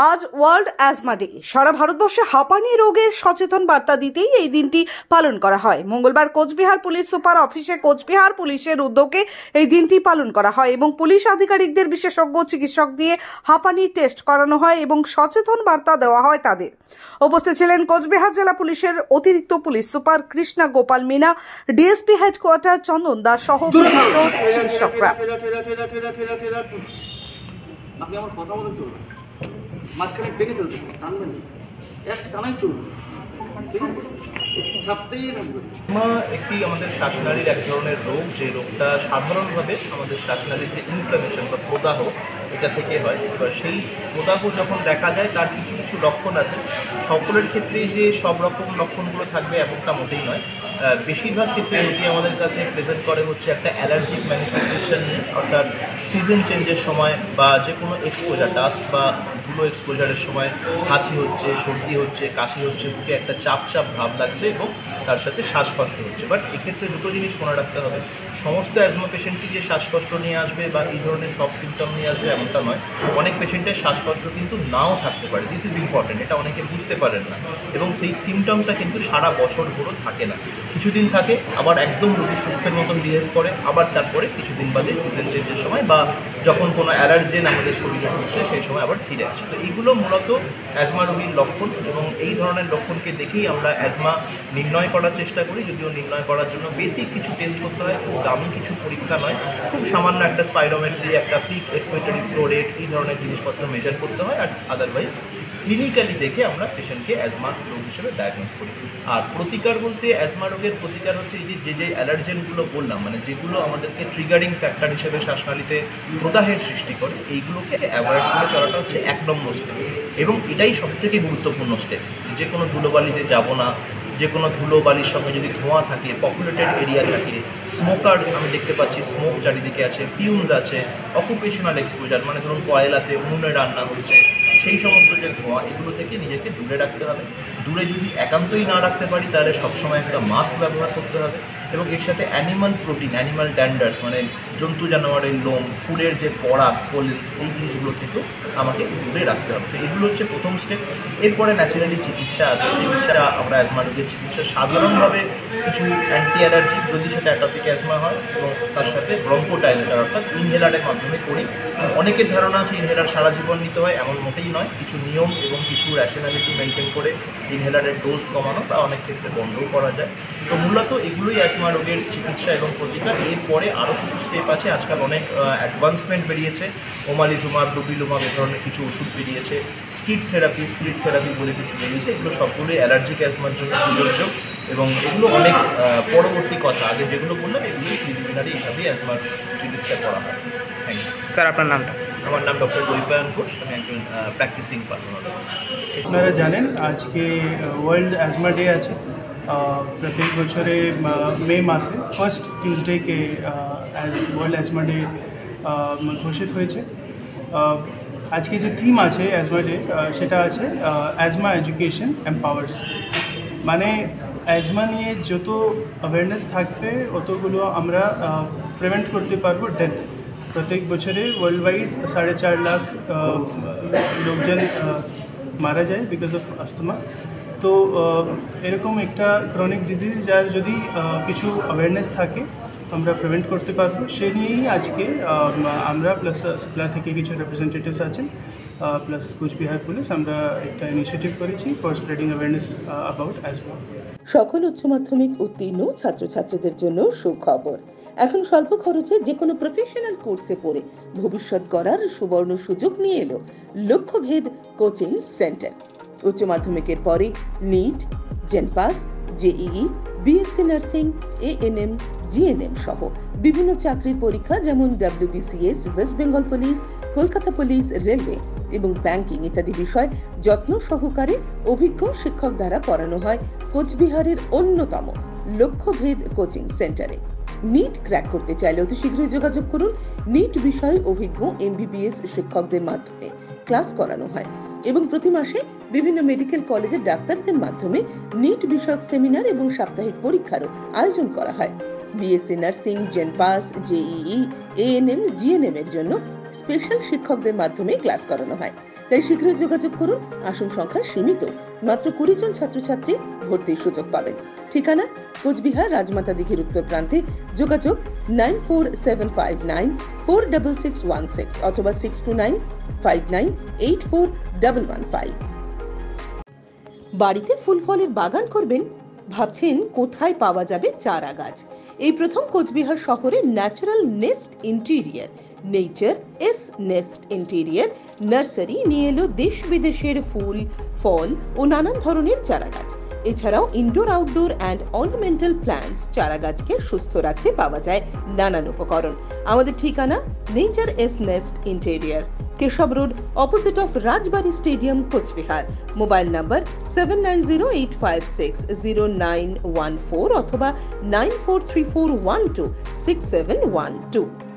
আজ world asthma day. সারা ভারতবর্ষে হাঁপানি রোগের সচেতন বার্তা দিতেই এই দিনটি পালন করা হয়। মঙ্গলবার কোচবিহার পুলিশ সুপার অফিসে কোচবিহার পুলিশের উদ্যোগে এই দিনটি পালন করা হয় এবং পুলিশ আধিকারিকদের বিশেষজ্ঞ চিকিৎসক দিয়ে হাঁপানি টেস্ট করানো হয় এবং সচেতন বার্তা দেওয়া হয় তাদের। উপস্থিত ছিলেন কোচবিহার জেলা পুলিশের অতিরিক্ত police super Krishna Gopal Meena, DSP headquarter Chandan Das সহ বিশিষ্ট চিকিৎসকরা। আপনি আমার কথা বলে চলবেন, মাঝখানে টেনে ফেলতে টানবেন, এক টানাই চলবে, ঠিক আছে, ছাপতেই থাকবে। একটি আমাদের শ্বাসনালীর এক ধরনের রোগ, যে রোগটা সাধারণভাবে আমাদের শ্বাসনালীর যে ইনফ্লামেশন বা প্রদাহ এটা থেকে হয়। এবার সেই প্রদাহ যখন দেখা যায় তার কিছু কিছু লক্ষণ আছে। সকলের ক্ষেত্রেই যে সব রকম লক্ষণগুলো থাকবে এমনটা মোটেই নয়। বেশিরভাগ ক্ষেত্রে রোগী আমাদের কাছে প্রেজেন্ট করে হচ্ছে একটা অ্যালার্জিক ম্যানিফেস্টেশন নিয়ে, অর্থাৎ সিজন চেঞ্জের সময় বা যে কোনো এক্সপোজার, ডাস্ট বা ধুলো এক্সপোজারের সময় হাঁচি হচ্ছে, সর্দি হচ্ছে, কাশি হচ্ছে, বুকে একটা চাপ চাপ ভাব লাগছে এবং তার সাথে শ্বাসকষ্ট হচ্ছে। বাট এক্ষেত্রে দুটো জিনিস মনে রাখতে হবে, সমস্ত অ্যাজমা পেশেন্টই যে শ্বাসকষ্ট নিয়ে আসবে বা এই ধরনের সব সিমটম নিয়ে আসবে এমনটা নয়। অনেক পেশেন্টের শ্বাসকষ্ট কিন্তু নাও থাকতে পারে, দিস ইজ ইম্পর্টেন্ট, এটা অনেকে বুঝতে পারেন না। এবং সেই সিমটমটা কিন্তু সারা বছর পুরো থাকে না, কিছুদিন থাকে, আবার একদম রোগী সুস্থের মতন বিহেভ করে, আবার তারপরে কিছুদিন বাদে সিজন চেঞ্জের সময় বা যখন কোনো অ্যালার্জেন আমাদের শরীরে হচ্ছে সেই সময় আবার ফিরে আসে। তো এইগুলো মূলত অ্যাজমা রোগীর লক্ষণ এবং এই ধরনের লক্ষণকে দেখেই আমরা অ্যাজমা নির্ণয় করার চেষ্টা করি। যদিও নির্ণয় করার জন্য বেসিক কিছু টেস্ট করতে হয়, খুব দামি কিছু পরীক্ষা নয়, খুব সামান্য একটা স্পাইরোমেট্রি, একটা পিক এক্সপিরেটরি ফ্লো রেট, এই ধরনের জিনিসপত্র মেজার করতে হয়। আর আদারওয়াইজ ক্লিনিক্যালি দেখে আমরা পেশেন্টকে অ্যাজমা রোগ হিসেবে ডায়াগনোজ করি। আর প্রতিকার বলতে অ্যাজমা রোগের প্রতিকার হচ্ছে এই যে অ্যালার্জেনগুলো বললাম, মানে যেগুলো আমাদেরকে ট্রিগারিং ফ্যাক্টর হিসেবে শ্বাসনালীতে প্রদাহের সৃষ্টি করে, এইগুলোকে অ্যাভয়েড করে চলাটা হচ্ছে 1 নম্বর স্টেপ। এবং এটাই সবথেকে গুরুত্বপূর্ণ স্টেপ। যে কোনো ধুলোবালিতে যাব না, যে কোনো ধুলোবালির সঙ্গে যদি ধোঁয়া থাকে, পপুলেটেড এরিয়া থাকে, স্মোকার আমি দেখতে পাচ্ছি স্মোক চারিদিকে আছে, ফিউমস আছে, অকুপেশনাল এক্সপোজার মানে ধরুন কয়লাতে উনুনে রান্না হচ্ছে, সেই সমস্ত যে ধোঁয়া, এগুলো থেকে নিজেকে দূরে রাখতে হবে। দূরে যদি একান্তই না রাখতে পারি তাহলে সবসময় একটা মাস্ক ব্যবহার করতে হবে এবং এর সাথে অ্যানিমাল প্রোটিন, অ্যানিমাল ড্যান্ডার্স মানে জন্তু জানোয়ারের লোম, ফুলের যে পরাগ, পলিন্স, এই জিনিসগুলো থেকেও আমাকে দূরে রাখতে হবে। তো এগুলো হচ্ছে প্রথম স্টেপ। এরপরে ন্যাচারালি চিকিৎসা আছে। চিকিৎসা আমরা অ্যাজমা রোগের চিকিৎসা সাধারণভাবে কিছু অ্যান্টি অ্যালার্জিক, যদি সেটা অ্যাটপিক অ্যাজমা হয়, এবং তার সাথে ব্রঙ্কোডাইলেটর অর্থাৎ ইনহেলারের মাধ্যমে করি। অনেকের ধারণা আছে ইনহেলার সারা জীবন নিতে হয়, এমন মোটেই নয়। কিছু নিয়ম এবং কিছু র্যাশনালিটি মেনটেন করে ইনহেলারের ডোজ কমানো বা অনেক ক্ষেত্রে বন্ধও করা যায়। তো মূলত এগুলোই অ্যাজমা রোগের চিকিৎসা এবং প্রতিকার। এরপরে আরও কিছু স্টেপ আছে। আজকাল অনেক অ্যাডভান্সমেন্ট বেরিয়েছে, ওমালিজুমাব, ডুপিলুমাব, এ ধরনের কিছু ওষুধ বেরিয়েছে, স্কিট থেরাপি বলে কিছু বেরিয়েছে। এগুলো সবগুলোই অ্যালার্জিক অ্যাজমার জন্য প্রযোজ্য এবং এগুলো অনেক পরবর্তী কথা। আগে যেগুলো বললাম এগুলো প্রিলিমিনারি হিসাবেই অ্যাজমার চিকিৎসা করা হয়। Thank you sir. আপনার নামটা? আমার নাম ডক্টর বৈপায়ন ঘোষ, আমি একজন প্র্যাকটিসিং পালমোলজিস্ট। আপনারা জানেন আজকে ওয়ার্ল্ড অ্যাজমা ডে আছে। প্রত্যেক বছরে মে মাসে ফার্স্ট টিউসডেকে ওয়ার্ল্ড অ্যাজমা ডে ঘোষিত হয়েছে। আজকে যে থিম আছে অ্যাজমা ডে, সেটা আছে অ্যাজমা এডুকেশন এম্পাওয়ার্স। মানে অ্যাজমা নিয়ে যত অ্যাওয়ারনেস থাকবে অতগুলো আমরা প্রিভেন্ট করতে পারবো ডেথ। প্রত্যেক বছরে ওয়ার্ল্ড ওয়াইড 4.5 লাখ লোকজন মারা যায় বিকজ অফ আস্তমা। তো এরকম একটা ক্রনিক ডিজিজ যার যদি কিছু অ্যাওয়ারনেস থাকে আমরা প্রিভেন্ট করতে পারবো, সে নিয়েই আজকে আমরা প্লাস সাপ্লাই থেকে কিছু রিপ্রেজেন্টেটিভস আছেন প্লাস কোচবিহার পুলিশ আমরা একটা ইনিশিয়েটিভ করেছি for spreading awareness about asthma. সকল উচ্চ মাধ্যমিক উত্তীর্ণ ছাত্রছাত্রীদের জন্য সুখবর। এখন স্বল্প খরচে যে কোনো প্রফেশনাল কোর্সে পড়ে ভবিষ্যৎ গড়ার সুবর্ণ সুযোগ নিয়ে এলো লক্ষ্যভেদ কোচিং সেন্টার। উচ্চ মাধ্যমিকের পরে NEET, JENPAS, JEE, BSc nursing, ANM, GNM সহ বিভিন্ন চাকরির পরীক্ষা যেমন WBCS, West Bengal police, Kolkata police, railway এবং ব্যাংকিং ইত্যাদি বিষয় যত্ন সহকারে অভিজ্ঞ শিক্ষক দ্বারা পড়ানো হয় কোচবিহারের অন্যতম লক্ষ্যভেদ কোচিং সেন্টারে। নিট ক্র্যাক করতে চাইলে অতি শীঘ্রই যোগাযোগ করুন। নিট বিষয়ে অভিজ্ঞ MBBS শিক্ষকদের মাধ্যমে ক্লাস করানো হয় এবং প্রতি মাসে বিভিন্ন মেডিকেল কলেজের ডাক্তারদের মাধ্যমে নিট বিষয়ক সেমিনার এবং সাপ্তাহিক পরীক্ষারও আয়োজন করা হয়। BSc nursing, জেনপাস, JEE, ANM, GNM এর জন্য স্পেশাল শিক্ষকদের মাধ্যমে ক্লাস করানো হয়। তাই শীঘ্রই যোগাযোগ করুন। আসন সংখ্যা সীমিত, মাত্র 20 জন ছাত্রছাত্রী ভর্তির সুযোগ পাবেন। ঠিকানা কোচবিহার রাজমাতা দিঘির উত্তর প্রান্তে। যোগাযোগ 9475946616 অথবা 6295984115। বাড়িতে ফুল ফলের বাগান করবেন? ভাবছেন কোথায় পাওয়া যাবে চারা গাছ? এই প্রথম কোচবিহার শহরে natural nest interior nest interior nursery নিয়ে এলো দেশ বিদেশের ফুল, ফল ও নানান ধরনের চারা গাছ। এছাড়াও indoor, outdoor and ornamental plants চারা গাছকে সুস্থ রাখতে পাওয়া যায় নানান উপকরণ। আমাদের ঠিকানা nest interior, Keshab road, opposite of Rajbari stadium, Coochbehar. Mobile number 7908560914 অথবা 9434126712।